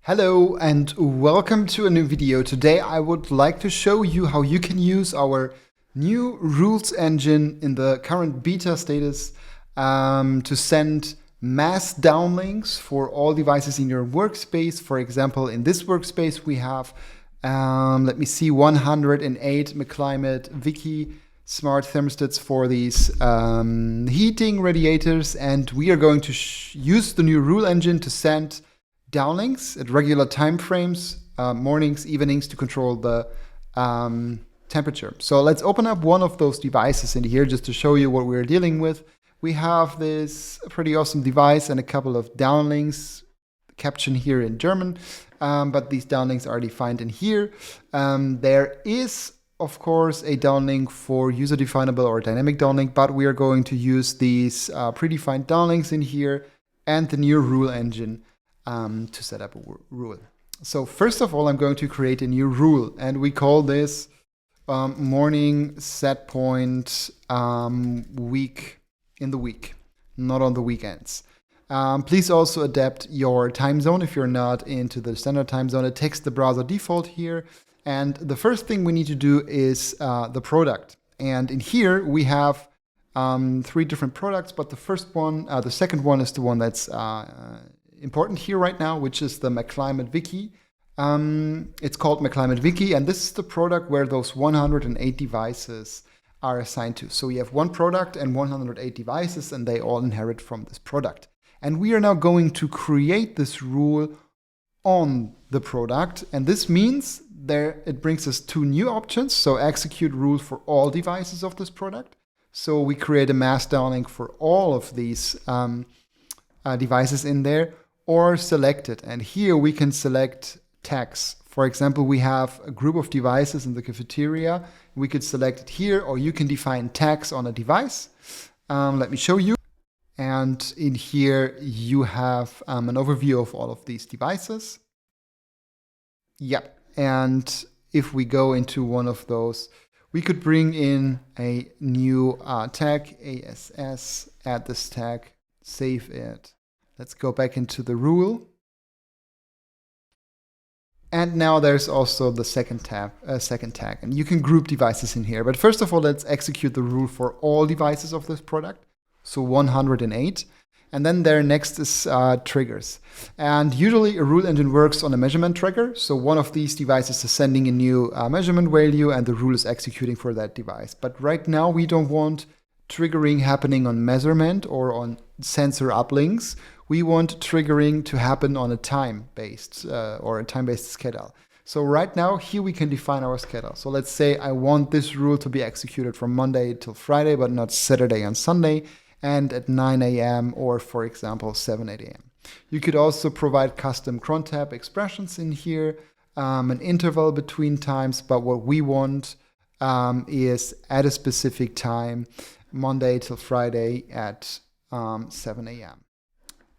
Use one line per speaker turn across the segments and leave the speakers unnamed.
Hello and welcome to a new video. Today I would like to show you how you can use our new rules engine in the current beta status to send mass downlinks for all devices in your workspace. For example, in this workspace we have, let me see, 108 Mclimate Vicki smart thermostats for these heating radiators, and we are going to use the new rule engine to send downlinks at regular time frames, mornings, evenings, to control the temperature. So let's open up one of those devices in here just to show you what we're dealing with. We have this pretty awesome device and a couple of downlinks, caption here in German, but these downlinks are defined in here. There is, of course, a downlink for user-definable or dynamic downlink, but we are going to use these predefined downlinks in here and the new rule engine to set up a rule. So first of all, I'm going to create a new rule, and we call this morning set point week in the week, not on the weekends. Please also adapt your time zone if you're not into the standard time zone. It takes the browser default here. And the first thing we need to do is the product. And in here we have 3 different products, but the second one is the one that's important here right now, which is the Mclimate Vicki. It's called Mclimate Vicki, and this is the product where those 108 devices are assigned to. So we have one product and 108 devices, and they all inherit from this product. And we are now going to create this rule on the product, and this means it brings us 2 new options. So execute rule for all devices of this product. So we create a mass downlink for all of these devices in there, or select it. And here we can select tags. For example, we have a group of devices in the cafeteria. We could select it here, or you can define tags on a device. Let me show you. And in here you have an overview of all of these devices. Yeah, and if we go into one of those, we could bring in a new tag, ASS, add this tag, save it. Let's go back into the rule. And now there's also the second tag, and you can group devices in here. But first of all, let's execute the rule for all devices of this product. So 108. And then there next is triggers. And usually a rule engine works on a measurement trigger. So one of these devices is sending a new measurement value, and the rule is executing for that device. But right now we don't want triggering happening on measurement or on sensor uplinks. We want triggering to happen on a time-based or a time-based schedule. So right now here we can define our schedule. So let's say I want this rule to be executed from Monday till Friday, but not Saturday and Sunday, and at 9 a.m. or, for example, 7, 8 a.m. You could also provide custom cron tab expressions in here, an interval between times, but what we want is at a specific time, Monday till Friday at 7 a.m.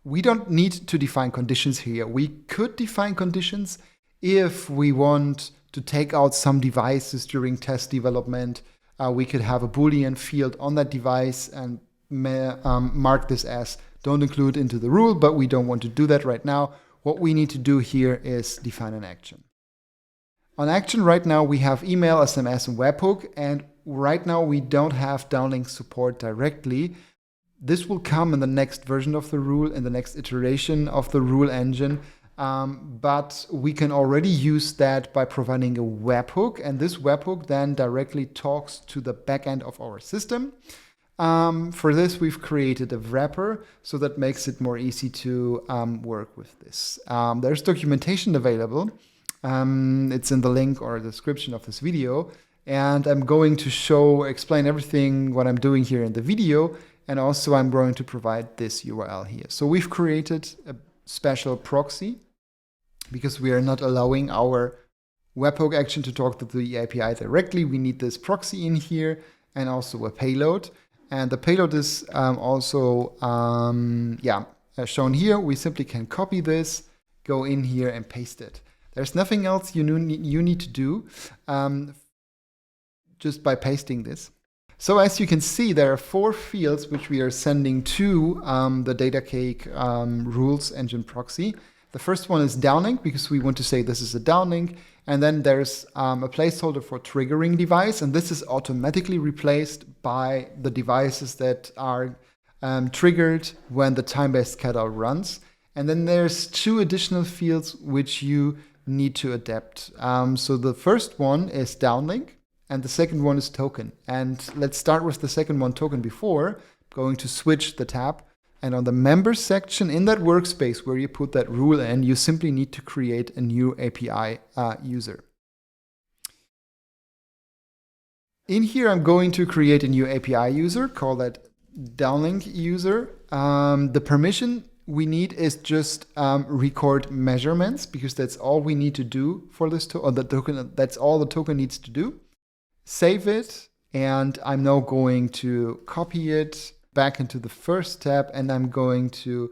We don't need to define conditions here. We could define conditions if we want to take out some devices during test development. We could have a Boolean field on that device and mark this as don't include into the rule, but we don't want to do that right now. What we need to do here is define an action. On action right now we have email, SMS, and webhook, and right now we don't have downlink support directly. This will come in the next version of the rule, in the next iteration of the rule engine, but we can already use that by providing a webhook, and this webhook then directly talks to the backend of our system. For this, we've created a wrapper, so that makes it more easy to work with this. There's documentation available. It's in the link or description of this video, and I'm going to explain everything what I'm doing here in the video, and also I'm going to provide this URL here. So we've created a special proxy because we are not allowing our webhook action to talk to the API directly. We need this proxy in here and also a payload. And the payload is also shown here. We simply can copy this, go in here and paste it. There's nothing else you need to do just by pasting this. So as you can see, there are 4 fields which we are sending to the Datacake rules engine proxy. The first one is downlink because we want to say this is a downlink. And then there's a placeholder for triggering device. And this is automatically replaced by the devices that are triggered when the time-based catalog runs. And then there's 2 additional fields which you need to adapt. So the first one is downlink and the second one is token. And let's start with the second one, token before. I'm going to switch the tab. And on the members section in that workspace where you put that rule in, you simply need to create a new API user. In here, I'm going to create a new API user, call that downlink user. The permission we need is just record measurements because that's all we need to do for this token. That's all the token needs to do. Save it, and I'm now going to copy it back into the first tab, and I'm going to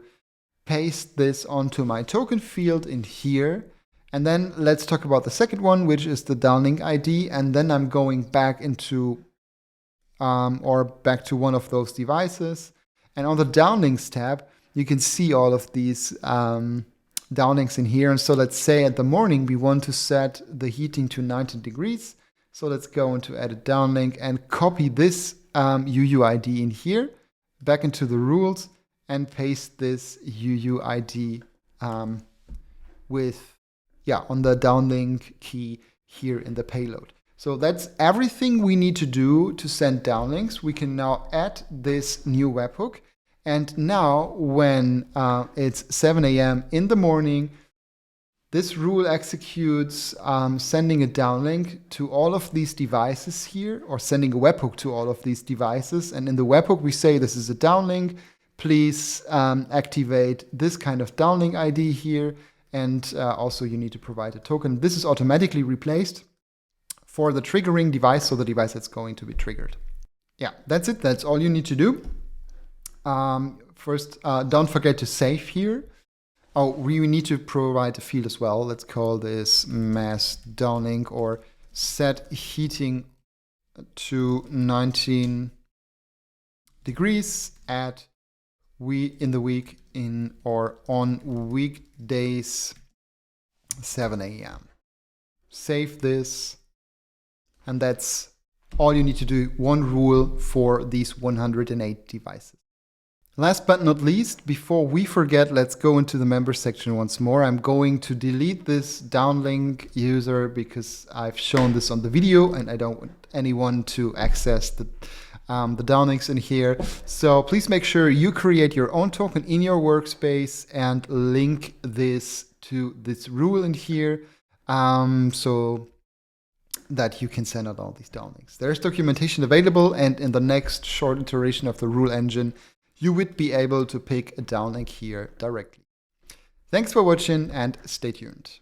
paste this onto my token field in here. And then let's talk about the second one, which is the downlink ID. And then I'm going back into back to one of those devices. And on the downlinks tab, you can see all of these downlinks in here. And so let's say at the morning, we want to set the heating to 19 degrees. So let's go into edit downlink and copy this UUID in here, back into the rules, and paste this UUID on the downlink key here in the payload. So that's everything we need to do to send downlinks. We can now add this new webhook. And now when it's 7 a.m. in the morning, this rule executes sending a downlink to all of these devices here, or sending a webhook to all of these devices. And in the webhook, we say this is a downlink. Please activate this kind of downlink ID here. And also you need to provide a token. This is automatically replaced for the triggering device, so the device that's going to be triggered. Yeah, that's it. That's all you need to do. First, don't forget to save here. Oh, we need to provide a field as well. Let's call this mass downlink or set heating to 19 degrees in the week or on weekdays 7 a.m. Save this, and that's all you need to do. One rule for these 108 devices. Last but not least, before we forget, let's go into the members section once more. I'm going to delete this downlink user because I've shown this on the video and I don't want anyone to access the downlinks in here. So please make sure you create your own token in your workspace and link this to this rule in here so that you can send out all these downlinks. There's documentation available, and in the next short iteration of the rule engine, you would be able to pick a downlink here directly. Thanks for watching and stay tuned.